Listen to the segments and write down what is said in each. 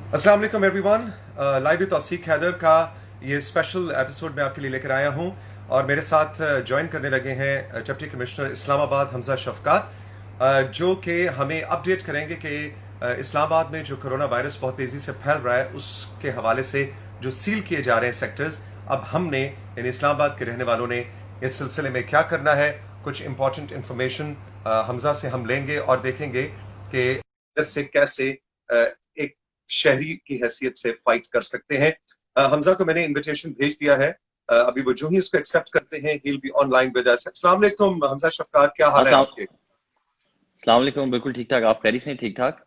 अस्सलाम वालेकुम everyone. Live with तौसीक Haider का ये स्पेशल एपिसोड मैं आपके लिए लेकर आया हूं और मेरे साथ ज्वाइन करने लगे हैं डिप्टी कमिश्नर इस्लामाबाद हमजा शफकात, जो कि हमें अपडेट करेंगे कि इस्लामाबाद में जो कोरोना वायरस बहुत तेजी से फैल रहा है उसके हवाले से जो सील किए जा रहे हैं सेक्टर्स, अब हमने यानी इस्लामाबाद के रहने वालों ने इस सिलसिले में क्या करना है। कुछ इंपॉर्टेंट इंफॉर्मेशन हमजा से हम लेंगे और देखेंगे कि इससे कैसे एक शहरी की हैसियत से फाइट कर सकते हैं। हमजा को मैंने इनविटेशन भेज दिया है। अभी वो जो ही उसको एक्सेप्ट करते हैं he will be online with us. अस्सलाम वालेकुम हमजा शफकात, क्या हाल है अस्सलाम आपके? अस्सलाम वालेकुम। बिल्कुल ठीक ठाक। आप खैरियत से हैं? ठीक ठाक।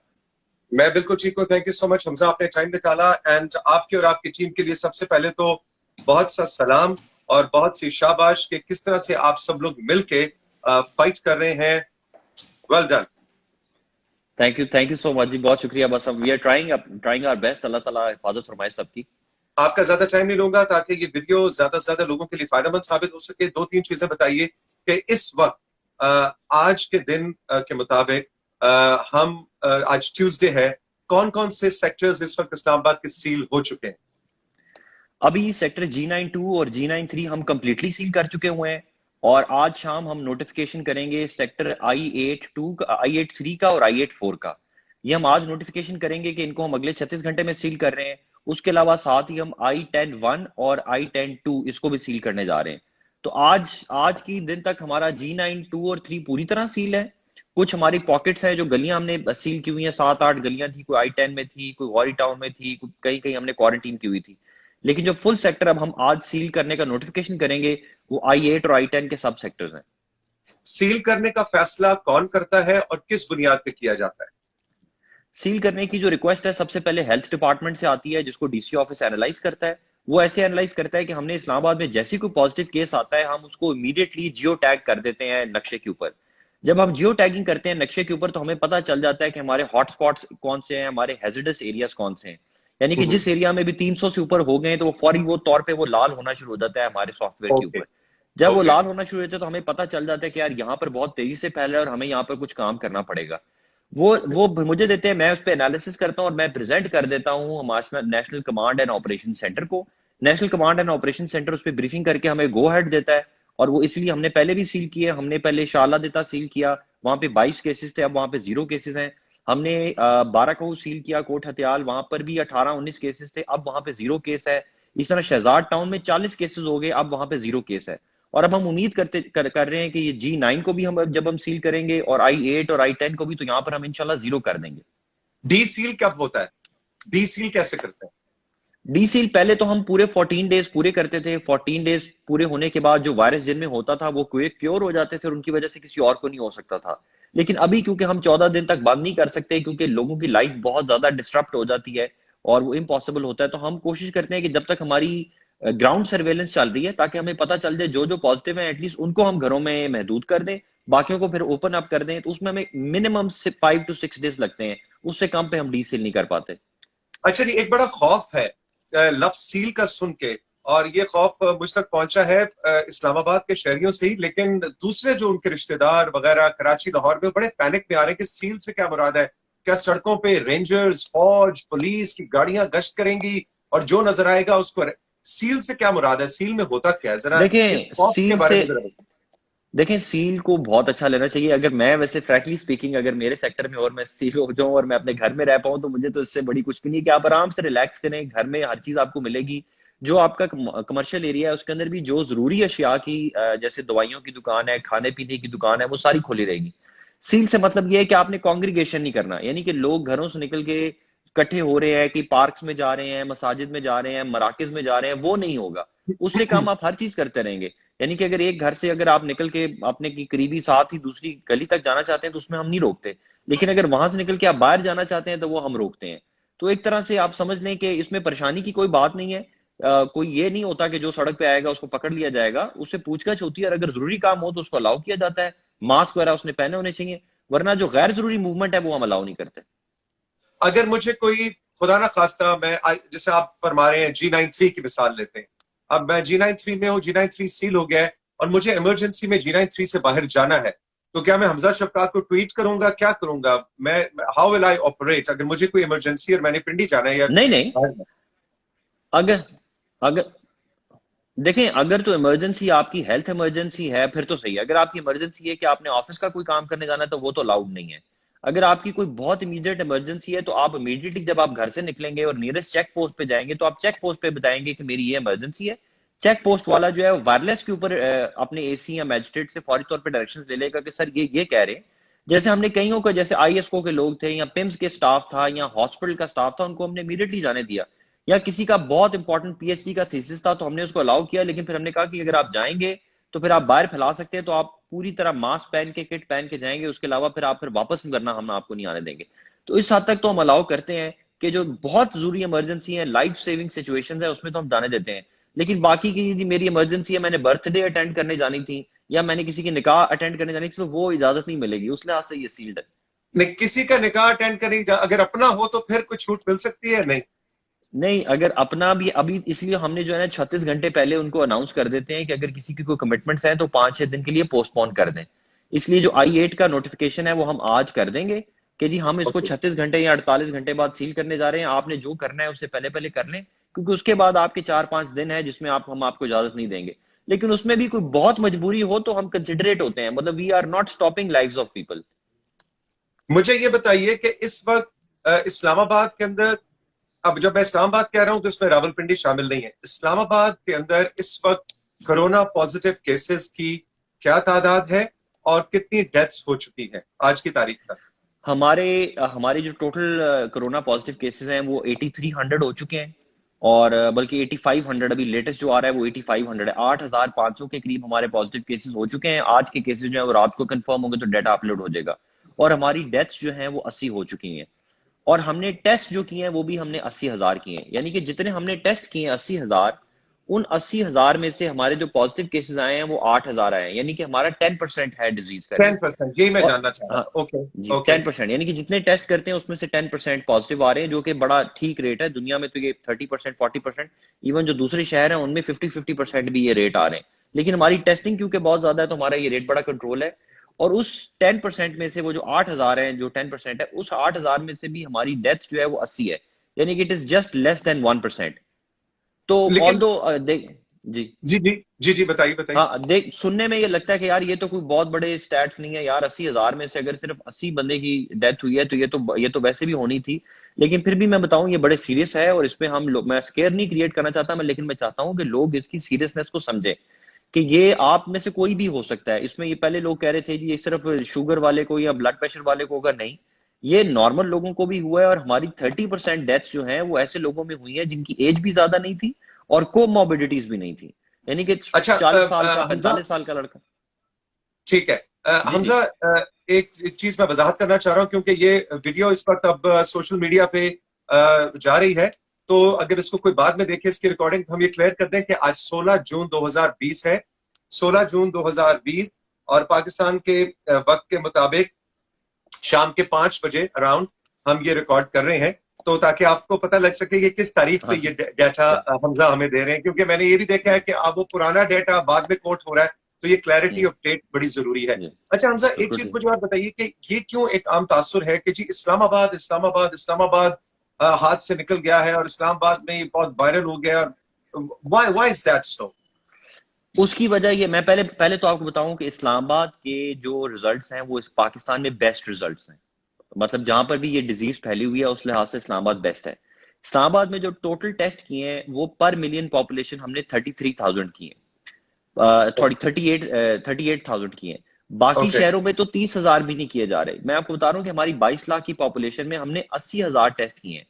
मैं बिल्कुल ठीक हूँ, thank you so much Hamza, आपने टाइम निकाला। एंड आपके और आपकी टीम के लिए सबसे पहले तो बहुत सा सलाम और बहुत सी शाबाश कि किस तरह से आप सब लोग मिलके फाइट कर रहे हैं। Well done. Thank you so much जी, बहुत शुक्रिया। बस हम we are trying our best. Allah ताला हिफाजत फरमाए सबकी। आपका ज्यादा टाइम नहीं लूंगा ताकि ये वीडियो ज्यादा से ज्यादा लोगों के लिए फायदेमंद साबित हो सके। दो तीन चीजें बताइए कि इस वक्त आज के दिन के मुताबिक हम आज ट्यूसडे है, कौन कौन से सेक्टर्स इस वक्त इस्लामाबाद के सील हो चुके हैं? अभी सेक्टर G92 और G93 हम कंप्लीटली सील कर चुके हुए हैं और आज शाम हम नोटिफिकेशन करेंगे सेक्टर I83 का और I84 का। ये हम आज नोटिफिकेशन करेंगे कि इनको हम अगले 36 घंटे में सील कर रहे हैं। उसके अलावा साथ ही हम I10-1 और I10-2 इसको भी सील करने जा रहे हैं। तो आज आज की दिन तक हमारा G92 और 3 पूरी तरह सील है। कुछ हमारी पॉकेट्स हैं जो गलियां हमने सील की हुई हैं, 7-8 गलियां थी, कोई I10 में थी, कोई गौरी टाउन में थी, कहीं कहीं हमने क्वारंटीन की हुई थी। लेकिन जो फुल सेक्टर अब हम आज सील करने का नोटिफिकेशन करेंगे वो I8 और I10 के सब सेक्टर्स हैं। सील करने का फैसला कौन करता है और किस बुनियाद पे किया जाता है? सील करने की जो रिक्वेस्ट है सबसे पहले हेल्थ डिपार्टमेंट से आती है, जिसको डीसी ऑफिस एनालाइज करता है। वो ऐसे एनालाइज करता है कि हमने इस्लामाबाद में जैसे कोई पॉजिटिव केस आता है हम उसको इमीडिएटली जियो टैग कर देते हैं नक्शे के ऊपर। जब हम जियो टैगिंग करते हैं नक्शे के ऊपर तो हमें पता चल जाता है कि हमारे हॉटस्पॉट्स कौन से हैं, हमारे हैजर्डस एरियाज कौन से हैं। यानी कि जिस एरिया में भी 300 से ऊपर हो गए तो वो फौरी वो तौर पे वो लाल होना शुरू हो जाता है हमारे सॉफ्टवेयर के ओके। ऊपर। जब वो ओके। लाल होना शुरू होता है तो हमें पता चल जाता है कि यार यहाँ पर बहुत तेजी से फैल रहा है और हमें यहाँ पर कुछ काम करना पड़ेगा। वो मुझे देते हैं, मैं उस पर एनालिसिस करता हूँ और मैं प्रेजेंट कर देता हूँ हमारे national command and operation centre को। National command and operation centre उस पर ब्रीफिंग करके हमें गो हेड देता है। और वो इसलिए हमने पहले भी सील किए। हमने पहले शाला देता सील किया, वहां पे 22 केसेस थे, अब वहां पे 0 केसेस हैं। हमने बाराकहू सील किया, कोट हथियाल, वहां पर भी 18-19 केसेस थे, अब वहां पे 0 केस है। इस तरह शहजाद टाउन में 40 केसेस हो गए, अब वहां पे 0 केस है। और अब हम उम्मीद कर रहे हैं कि ये G9 को भी हम जब हम सील करेंगे और I8 और I10 को भी, तो यहाँ पर हम इंशाल्लाह 0 कर देंगे। डी सील कब होता है? डी सील कैसे करते हैं? डी सील पहले तो हम पूरे 14 डेज पूरे करते थे। 14 डेज पूरे होने के बाद जो वायरस जिनमें होता था वो क्योर हो जाते थे और उनकी वजह से किसी और को नहीं हो सकता था। लेकिन अभी क्योंकि हम 14 दिन तक बंद नहीं कर सकते, क्योंकि लोगों की लाइफ बहुत ज्यादा डिस्टर्ब हो जाती है और वो इम्पॉसिबल होता है, तो हम कोशिश करते हैं कि जब तक हमारी ग्राउंड सर्वेलेंस चल रही है ताकि हमें पता चल जाए जो जो पॉजिटिव है एटलीस्ट उनको हम घरों में महदूद कर दें, बाकियों को फिर ओपन अप कर दें। तो उसमें हमें मिनिमम 5 to 6 डेज लगते हैं, उससे कम पे हम डी सील नहीं कर पाते। अच्छा जी, एक बड़ा खौफ है लफ्ज सील का सुन के, और ये खौफ मुझ तक पहुंचा है इस्लामाबाद के शहरियों से ही, लेकिन दूसरे जो उनके रिश्तेदार वगैरह कराची लाहौर में बड़े पैनिक में आ रहे हैं कि सील से क्या मुराद है? क्या सड़कों पे रेंजर्स, फौज, पुलिस की गाड़ियां गश्त करेंगी और जो नजर आएगा उसको सील से क्या मुराद है? सील में होता क्या है? जरा इस देखें खौफ के सील बारे से में जरा बताइए। देखें सील को बहुत अच्छा लेना चाहिए। अगर मैं वैसे फ्रैंकली स्पीकिंग अगर मेरे सेक्टर में और मैं सील हो जाऊं और मैं अपने घर में रह पाऊं तो मुझे तो इससे बड़ी कुछ भी नहीं है कि आप आराम से रिलैक्स करें, घर में हर चीज आपको मिलेगी। जो आपका कमर्शियल एरिया है उसके अंदर भी जो जरूरी अशिया की जैसे दवाइयों की दुकान है, खाने पीने की दुकान है, वो सारी खुली रहेगी। सील से मतलब ये है कि आपने कांग्रीगेशन नहीं करना, यानी कि लोग घरों से निकल के इकट्ठे हो रहे हैं कि पार्क्स में जा रहे हैं, मसाजिद में जा रहे हैं, मराकिज में जा रहे हैं, वो नहीं होगा। उससे काम आप हर चीज करते रहेंगे। यानी कि अगर एक घर से अगर आप निकल के अपने की करीबी साथ ही दूसरी गली तक जाना चाहते हैं तो उसमें हम नहीं रोकते। लेकिन अगर वहां से निकल के आप बाहर जाना चाहते हैं तो वो हम रोकते हैं। तो एक तरह से आप समझ लें कि इसमें परेशानी की कोई बात नहीं है। कोई ये नहीं होता कि जो सड़क पे आएगा उसको पकड़ लिया जाएगा, उससे पूछताछ होती है और अगर जरूरी काम हो तो उसको अलाउ किया जाता है। मास्क वगैरह उसने पहने होने चाहिए, वरना जो गैर जरूरी मूवमेंट है वो हम अलाउ नहीं करते। अगर मुझे कोई खुदा ना खास्ता, मैं जैसे आप फरमा रहे हैं G93 की मिसाल लेते हैं, अब मैं G93 में हूँ, G93 सील हो गया है और मुझे इमरजेंसी में G93 से बाहर जाना है, तो क्या मैं हमजा शफकात को ट्वीट करूंगा, क्या करूंगा मैं? हाउ विल आई ऑपरेट अगर मुझे कोई इमरजेंसी और मैंने पिंडी जाना है या नहीं नहीं, अगर अगर देखें, अगर तो इमरजेंसी आपकी हेल्थ इमरजेंसी है फिर तो सही है। अगर आपकी इमरजेंसी है कि आपने ऑफिस का कोई काम करने जाना है तो वो तो अलाउड नहीं है। अगर आपकी कोई बहुत इमीडिएट इमरजेंसी है तो आप इमीडिएटली जब आप घर से निकलेंगे और नियरेस्ट चेक पोस्ट पे जाएंगे तो आप चेक पोस्ट पे बताएंगे कि मेरी ये इमरजेंसी है। चेक पोस्ट वाला जो है वायरलेस के ऊपर अपने एसी या मैजिस्ट्रेट से फौरी तौर पर डायरेक्शंस ले लेगा कि सर ये कह रहे हैं। जैसे हमने कईयों को, जैसे आईएसओ के लोग थे या पिम्स के स्टाफ था या हॉस्पिटल का स्टाफ था, उनको हमने इमीडिएटली जाने दिया। या किसी का बहुत इंपॉर्टेंट पीएचडी का थीसिस था तो हमने उसको अलाउ किया, लेकिन फिर हमने कहा कि अगर आप जाएंगे तो फिर आप बाहर फैला सकते हैं, तो आप पूरी तरह मास्क पहन के, किट पहन के जाएंगे, उसके अलावा फिर आप फिर वापस करना हम आपको नहीं आने देंगे। तो इस हद तक तो हम अलाउ करते हैं कि जो बहुत जरूरी इमरजेंसी है, लाइफ सेविंग सिचुएशन है, उसमें तो हम जाने देते हैं। लेकिन बाकी की जी मेरी इमरजेंसी है, मैंने बर्थडे अटेंड करने जानी थी या मैंने किसी की निकाह अटेंड करने जानी थी, तो वो इजाजत नहीं मिलेगी। उस लिहाज से ये सील्ड है। नहीं, किसी का निकाह अटेंड करने अगर अपना हो तो फिर कुछ छूट मिल सकती है? नहीं। नहीं, अगर अपना भी अभी, इसलिए हमने जो है ना 36 घंटे पहले उनको अनाउंस कर देते हैं कि अगर किसी की कोई कमिटमेंट्स हैं तो 5-6 दिन के लिए पोस्टपोन कर दें। इसलिए जो I-8 का नोटिफिकेशन है वो हम आज कर देंगे कि जी हम इसको ओके। 36 घंटे या 48 घंटे बाद सील करने जा रहे हैं। आपने जो करना है उससे पहले पहले कर लें, क्योंकि उसके बाद आपके 4-5 दिन है जिसमें हम आपको इजाजत नहीं देंगे। लेकिन उसमें भी कोई बहुत मजबूरी हो तो हम कंसिडरेट होते हैं, मतलब we are not stopping lives of people. मुझे ये बताइए कि इस वक्त इस्लामाबाद के अंदर, अब जब मैं इस्लामाबाद कह रहा हूं तो इसमें रावलपिंडी शामिल नहीं है, इस्लामाबाद के अंदर इस वक्त कोरोना पॉजिटिव केसेस की क्या तादाद है और कितनी डेथ्स हो चुकी हैं आज की तारीख तक? हमारे हमारे जो टोटल कोरोना पॉजिटिव केसेस हैं वो 8300 हो चुके हैं। और बल्कि 8500, अभी लेटेस्ट जो आ रहा है वो 8500 है। 8500 के करीब हमारे पॉजिटिव केसेस हो चुके हैं। आज के केसेस जो है वो रात को कंफर्म होंगे तो डाटा अपलोड हो जाएगा। और हमारी डेथ्स जो हैं वो 80 हो चुकी हैं। और हमने टेस्ट जो किए हैं वो भी हमने 80,000 किए हैं, यानी कि जितने हमने टेस्ट किए हैं 80,000, उन 80,000 में से हमारे जो पॉजिटिव केसेस आए हैं वो 8,000 आए हैं, यानी कि हमारा 10% है डिजीज का रेट। 10%, यही मैं और जानना चाह रहा हाँ था। ओके। जी, ओके। 10%, यानी कि जितने टेस्ट करते हैं उसमें से 10% पॉजिटिव आ रहे हैं, जो कि बड़ा ठीक रेट है। दुनिया में तो ये 30%, 40%, इवन जो दूसरे शहर हैं उनमें 50-50% भी ये रेट आ रहे हैं। लेकिन हमारी टेस्टिंग क्योंकि बहुत ज्यादा है तो हमारा ये रेट बड़ा कंट्रोल है। और उस 10% में से वो जो 8,000 है, जो 10% है, उस 8,000 में से भी हमारी डेथ जो है वो 80 है, यानी कि it is just less than 1%। तो ऑल लेकिन दो देख जी, जी जी जी जी, बताइए बताइए। हाँ, देख, सुनने में ये लगता है कि यार ये तो कोई बहुत बड़े स्टैट्स नहीं है यार। 80,000 में से अगर सिर्फ 80 बंदे की डेथ हुई है तो ये तो वैसे भी होनी थी। लेकिन फिर भी मैं बताऊं ये बड़े सीरियस है, और इस पे मैं स्केयर नहीं क्रिएट करना चाहता मैं, लेकिन मैं चाहता हूं कि लोग इसकी सीरियसनेस को समझें कि ये आप में से कोई भी हो सकता है इसमें। ये पहले लोग कह रहे थे जी ये सिर्फ शुगर वाले को या ब्लड प्रेशर वाले को होगा, नहीं, ये नॉर्मल लोगों को भी हुआ है। और हमारी 30% डेथ्स जो हैं वो ऐसे लोगों में हुई है जिनकी एज भी ज्यादा नहीं थी और कोमोबिडिटीज भी नहीं थी, यानी कि अच्छा 40 साल का, हमजा, 45 साल का लड़का। ठीक है। जी जी हमजा, एक चीज मैं वजाहत करना चाह रहा हूं क्योंकि ये वीडियो इस वक्त अब सोशल मीडिया पे जा रही है, तो अगर इसको कोई बाद में देखे इसकी रिकॉर्डिंग, हम ये क्लियर कर दें कि आज 16 जून 2020 है। 16 जून 2020 और पाकिस्तान के वक्त के मुताबिक शाम के 5 बजे अराउंड हम ये रिकॉर्ड कर रहे हैं, तो ताकि आपको पता लग सके कि किस तारीख पे हाँ ये डेटा हमजा हमें दे रहे हैं, क्योंकि मैंने ये भी देखा है कि अब वो पुराना डेटा बाद में कोट हो रहा है, तो ये क्लैरिटी जी ऑफ डेट बड़ी जरूरी है। जी, अच्छा हमजा, एक बिल्कुल चीज ठीक। मुझे और बताइए कि ये क्यों एक आम तासुर है कि जी इस्लामाबाद इस्लामाबाद इस्लामाबाद हाथ से निकल गया है और इस्लामाबाद में ये बहुत वायरल हो गया, और why why is that so? उसकी वजह ये, मैं पहले पहले तो आपको बताऊं कि इस्लामाबाद के जो रिजल्ट्स हैं वो इस पाकिस्तान में बेस्ट रिजल्ट्स हैं। मतलब जहां पर भी ये डिजीज फैली हुई है उस लिहाज से इस्लामाबाद बेस्ट है। इस्लामाबाद में जो टोटल टेस्ट किए हैं वो पर मिलियन पॉपुलेशन हमने 33,000 की है, थोड़ी 38,000 की है। बाकी ओके। शहरों में तो 30,000 भी नहीं किए जा रहे। मैं आपको बता रहा हूँ कि हमारी 22 लाख की पॉपुलेशन में हमने 80,000 टेस्ट किए हैं।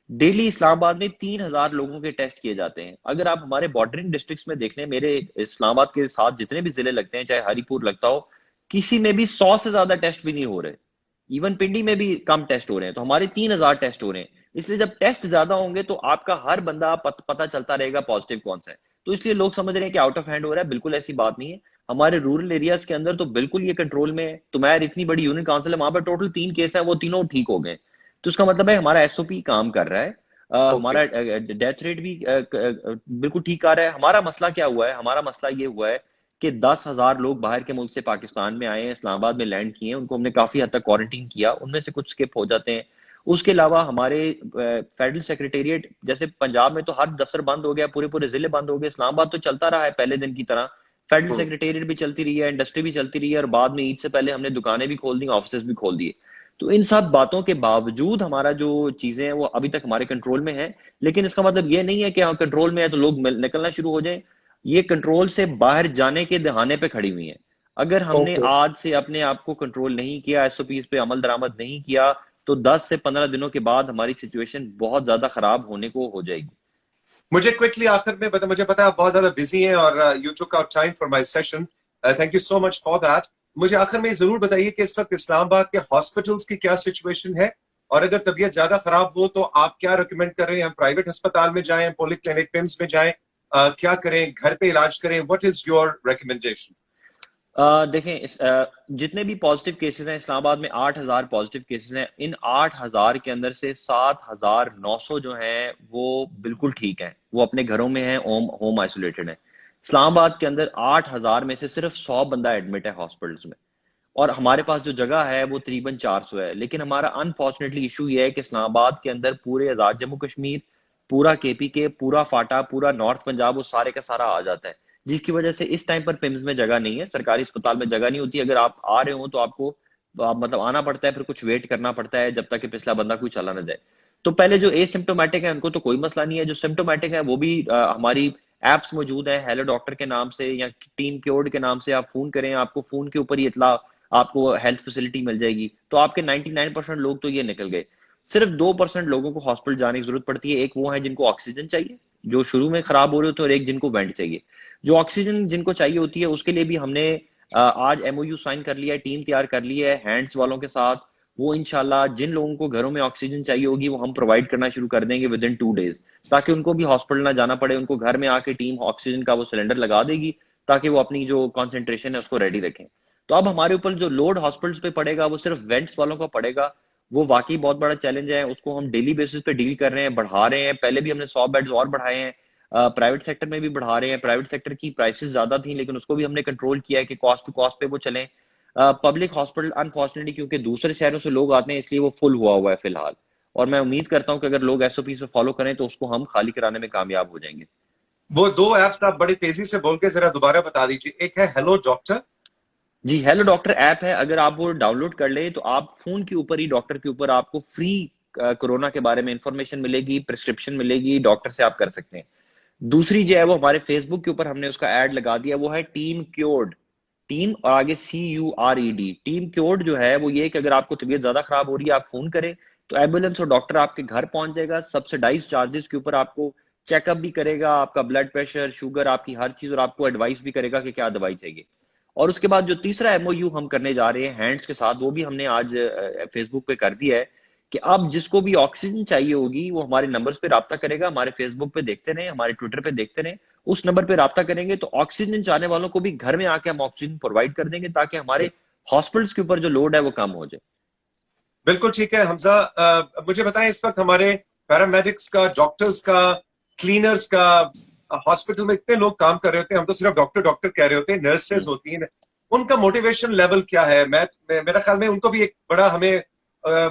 डेली इस्लामाबाद में 3,000 लोगों के टेस्ट किए जाते हैं। अगर आप हमारे बॉर्डरिंग डिस्ट्रिक्ट्स में देख लें, मेरे इस्लामाबाद के साथ जितने भी जिले लगते हैं, चाहे हरीपुर लगता हो, किसी में भी 100 से ज्यादा टेस्ट भी नहीं हो रहे। इवन पिंडी में भी कम टेस्ट हो रहे हैं, तो हमारे 3,000 टेस्ट हो रहे हैं। इसलिए जब टेस्ट ज्यादा होंगे तो आपका हर बंदा पता चलता रहेगा पॉजिटिव कौन सा है। तो इसलिए लोग समझ रहे हैं कि आउट ऑफ हैंड हो रहा है, बिल्कुल ऐसी बात नहीं है। हमारे रूरल एरियाज के अंदर तो बिल्कुल ये कंट्रोल में है। तुम्हारी इतनी बड़ी यूनियन काउंसिल है, वहां पर टोटल 3 केस है, वो तीनों ठीक हो गए। तो इसका मतलब है हमारा एसओपी काम कर रहा है। ओके। हमारा डेथ रेट भी बिल्कुल ठीक आ रहा है। हमारा मसला क्या हुआ है, हमारा मसला ये हुआ है कि 10,000 लोग बाहर के मुल्क से पाकिस्तान में आए हैं, इस्लामाबाद में लैंड किए हैं, उनको हमने काफी हद तक क्वारंटीन किया, उनमें से कुछ स्किप हो जाते हैं। उसके अलावा हमारे फेडरल सेक्रेटेरिएट, जैसे पंजाब में तो हर दफ्तर बंद हो गया, पूरे पूरे जिले बंद हो गए, इस्लामाबाद तो चलता रहा है पहले दिन की तरह। फेडरल हम्म। सेक्रेटेरिएट भी चलती रही है, इंडस्ट्री भी चलती रही है, और बाद में ईद से पहले हमने दुकानें भी खोल दी, ऑफिस भी खोल दिए। तो इन सब बातों के बावजूद हमारा जो चीजें हैं वो अभी तक हमारे कंट्रोल में है। लेकिन इसका मतलब ये नहीं है कि हाँ कंट्रोल में है तो लोग निकलना शुरू हो जाएं। ये कंट्रोल से बाहर जाने के दहाने पे खड़ी हुई हैं। अगर हमने ओके। आज से अपने आप को कंट्रोल नहीं किया, एसओपीज पे अमल दरामद नहीं किया, तो 10 से 15 दिनों के बाद हमारी सिचुएशन बहुत ज्यादा खराब होने को हो जाएगी। मुझे क्विकली आखिर में बता, मुझे पता है आप बहुत ज्यादा बिजी हैं और you took out time for my session, thank you so much for that. मुझे आखिर में जरूर बताइए कि इस वक्त इस्लामाबाद के हॉस्पिटल्स की क्या सिचुएशन है, और अगर तबीयत ज्यादा खराब हो तो आप क्या रिकमेंड कर रहे हैं? हम प्राइवेट अस्पताल में जाएं, पॉलीक्लिनिक, पिम्स में जाएं, क्या करें, घर पे इलाज करें? What is your recommendation? देखें जितने भी पॉजिटिव केसेस हैं इस्लामाबाद में, 8,000 पॉजिटिव केसेस हैं। इन 8,000 के अंदर से 7,900 जो हैं वो बिल्कुल ठीक हैं, वो अपने घरों में हैं, होम होम आइसोलेटेड हैं। इस्लामाबाद के अंदर 8,000 में से सिर्फ 100 बंदा एडमिट है हॉस्पिटल्स में, और हमारे पास जो जगह है वो तकरीबन 400 है। लेकिन हमारा अनफॉर्चुनेटली इशू ये है कि इस्लामाबाद के अंदर पूरे आजाद जम्मू कश्मीर, पूरा केपीके, पूरा फाटा, पूरा नॉर्थ पंजाब, वो सारे का सारा आ जाता है, जिसकी वजह से इस टाइम पर पिम्स में जगह नहीं है, सरकारी अस्पताल में जगह नहीं होती। अगर आप आ रहे हो तो आपको मतलब आना पड़ता है, फिर कुछ वेट करना पड़ता है जब तक कि पिछला बंदा कोई चला ना जाए। तो पहले जो एसिम्टोमेटिक है उनको तो कोई मसला नहीं है, जो सिम्टोमेटिक है वो भी हमारी एप्स मौजूद है, हेलो डॉक्टर के नाम से या टीम क्योर्ड के नाम से आप फोन करें, आपको फोन के ऊपर ही इतला, आपको हेल्थ फैसिलिटी मिल जाएगी। तो आपके 99% लोग तो ये निकल गए। सिर्फ 2% लोगों को हॉस्पिटल जाने की जरूरत पड़ती है। एक वो है जिनको ऑक्सीजन चाहिए, जो शुरू में खराब हो रहे होते हैं, और एक जिनको वेंट चाहिए। जो ऑक्सीजन जिनको चाहिए होती है उसके लिए भी हमने आज एमओयू साइन कर लिया है, टीम तैयार कर ली है हैंड्स वालों के साथ। वो इंशाल्लाह जिन लोगों को घरों में ऑक्सीजन चाहिए होगी वो हम प्रोवाइड करना शुरू कर देंगे विद इन 2 डेज, ताकि उनको भी हॉस्पिटल ना जाना पड़े, उनको घर में आके टीम ऑक्सीजन का वो सिलेंडर लगा देगी, ताकि वो अपनी जो कॉन्सेंट्रेशन है उसको रेडी रखें। तो अब हमारे ऊपर जो लोड हॉस्पिटल्स पे पड़ेगा वो सिर्फ वेंट्स वालों का पड़ेगा। वो वाकई बहुत बड़ा चैलेंज है, उसको हम डेली बेसिस पे डील कर रहे हैं, बढ़ा रहे हैं। पहले भी हमने 100 बेड्स और बढ़ाए हैं, प्राइवेट सेक्टर में भी बढ़ा रहे हैं। प्राइवेट सेक्टर की प्राइसेस ज्यादा थी लेकिन उसको भी हमने कंट्रोल किया है कि कॉस्ट टू कॉस्ट पे वो चलें। पब्लिक हॉस्पिटल अनफॉर्चुनेटली क्योंकि दूसरे शहरों से लोग आते हैं इसलिए वो फुल हुआ हुआ है फिलहाल, और मैं उम्मीद करता हूं कि अगर लोग एसओपी से फॉलो करें तो उसको हम खाली कराने में कामयाब हो जाएंगे। वो दो एप्स आप बड़ी तेजी से बोल के जरा दोबारा बता दीजिए। एक है हेलो डॉक्टर। जी, हेलो डॉक्टर ऐप है, अगर आप वो डाउनलोड कर ले तो आप फोन के ऊपर ही डॉक्टर के ऊपर आपको फ्री कोरोना के बारे में इंफॉर्मेशन मिलेगी, प्रिस्क्रिप्शन मिलेगी, डॉक्टर से आप कर सकते हैं। दूसरी जो है वो हमारे फेसबुक के ऊपर हमने उसका ऐड लगा दिया, वो है टीम क्योर्ड। टीम और आगे CURED। टीम क्योर्ड जो है वो ये कि अगर आपको तबीयत ज्यादा खराब हो रही है आप फोन करें तो एम्बुलेंस और डॉक्टर आपके घर पहुंच जाएगा, सब्सिडाइज चार्जेस के ऊपर आपको चेकअप भी करेगा, आपका ब्लड प्रेशर, शुगर, आपकी हर चीज, और आपको एडवाइस भी करेगा कि क्या दवाई चाहिए। और उसके बाद जो तीसरा एमओयू हम करने जा रहे हैं हैंड्स के साथ, वो भी हमने आज फेसबुक पे कर दिया है कि अब जिसको भी ऑक्सीजन चाहिए होगी वो हमारे नंबर्स पे राब्ता करेगा। हमारे फेसबुक पे देखते रहे, हमारे ट्विटर पे देखते रहे, उस नंबर पे राब्ता करेंगे तो ऑक्सीजन चाहने वालों को भी घर में आके हम ऑक्सीजन प्रोवाइड कर देंगे, ताकि हमारे हॉस्पिटल्स के ऊपर जो लोड है वो कम हो जाए। बिल्कुल ठीक है हमजा। मुझे बताएं इस वक्त हमारे पैरामेडिक्स का, डॉक्टर्स का, क्लीनर्स का, हॉस्पिटल में इतने लोग काम कर रहे होते हैं, हम तो सिर्फ डॉक्टर डॉक्टर कह रहे होते हैं, नर्सेज होती हैं, उनका मोटिवेशन लेवल क्या है? मेरा ख्याल में उनको भी एक बड़ा हमें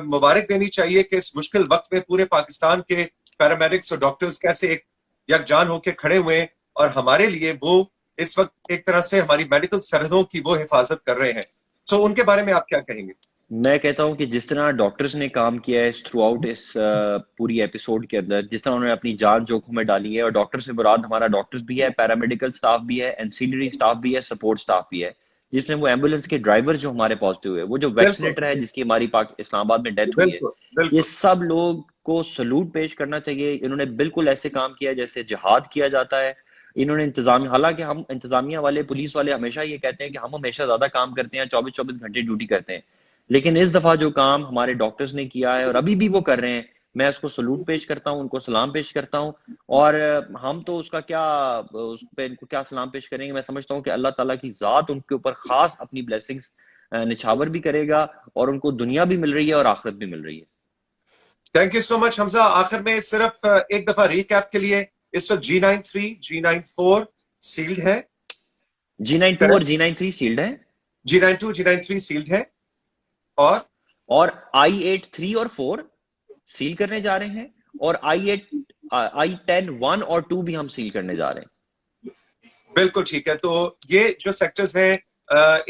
मुबारक देनी चाहिए कि इस मुश्किल वक्त में पूरे पाकिस्तान के पैरामेडिक्स और डॉक्टर्स कैसे एक यकजान होकर खड़े हुए हैं, और हमारे लिए वो इस वक्त एक तरह से हमारी मेडिकल सरहदों की वो हिफाजत कर रहे हैं। तो उनके बारे में आप क्या कहेंगे? मैं कहता हूं कि जिस तरह डॉक्टर्स ने काम किया है थ्रू आउट इस पूरी एपिसोड के अंदर, जिस तरह उन्होंने अपनी जान जोखिम में डाली है, और डॉक्टर से मुराद हमारा डॉक्टर्स भी है, पैरामेडिकल स्टाफ भी है, एंसिलरी स्टाफ भी है, सपोर्ट स्टाफ भी है, जिसमें वो एम्बुलेंस के ड्राइवर जो हमारे पॉजिटिव है, वो जो बिल्कुल वैक्सीनेटर है जिसकी हमारी पाक इस्लामाबाद में डेथ हुई है, बिल्कुल ये बिल्कुल। सब लोग को सलूट पेश करना चाहिए। इन्होंने बिल्कुल ऐसे काम किया जैसे जिहाद किया जाता है। इन्होंने इंतजाम, हालांकि हम इंतजामिया वाले, पुलिस वाले हमेशा ये कहते हैं कि हम हमेशा ज्यादा काम करते हैं, 24-24 घंटे ड्यूटी करते हैं, लेकिन इस दफा जो काम हमारे डॉक्टर्स ने किया है और अभी भी वो कर रहे हैं, मैं उसको सलूट पेश करता हूं, उनको सलाम पेश करता हूं। और हम तो उसका क्या, उस पे इनको क्या सलाम पेश करेंगे। मैं समझता हूं कि अल्लाह ताला की जात उनके ऊपर खास अपनी ब्लेसिंग्स निछावर भी करेगा, और उनको दुनिया भी मिल रही है और आखिरत भी मिल रही है। Thank you so much Hamza. आखिर में सिर्फ एक दफा रिकैप के लिए, इस वक्त G93, G94 सील्ड है। G92 और G93 सील्ड है, G92 G93 सील्ड है, और I8 3 और 4 सील करने जा रहे हैं, और I10 1 और 2 भी हम सील करने जा रहे हैं। बिल्कुल ठीक है। तो ये जो सेक्टर्स हैं,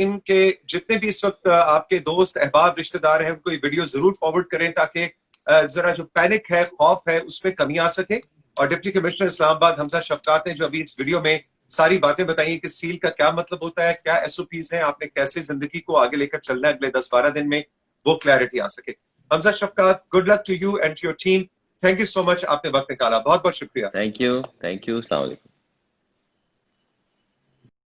इनके जितने भी इस वक्त आपके दोस्त अहबाब रिश्तेदार हैं, उनको ये वीडियो जरूर फॉरवर्ड करें ताकि जरा जो पैनिक है, खौफ है, उसमें कमी आ सके। और डिप्टी कमिश्नर इस्लामाबाद हमजा शफकात ने जो अभी इस वीडियो में सारी बातें बताई कि सील का क्या मतलब होता है, क्या एसओपीज हैं, आपने कैसे जिंदगी को आगे लेकर चलना है अगले 10-12 दिन में, वो क्लैरिटी आ सके। Hamza Shafqat, good luck to you and to your team. Thank you so much, आपने वक्त निकाला, बहुत बहुत शुक्रिया। थैंक यू, अस्सलाम वालेकुम।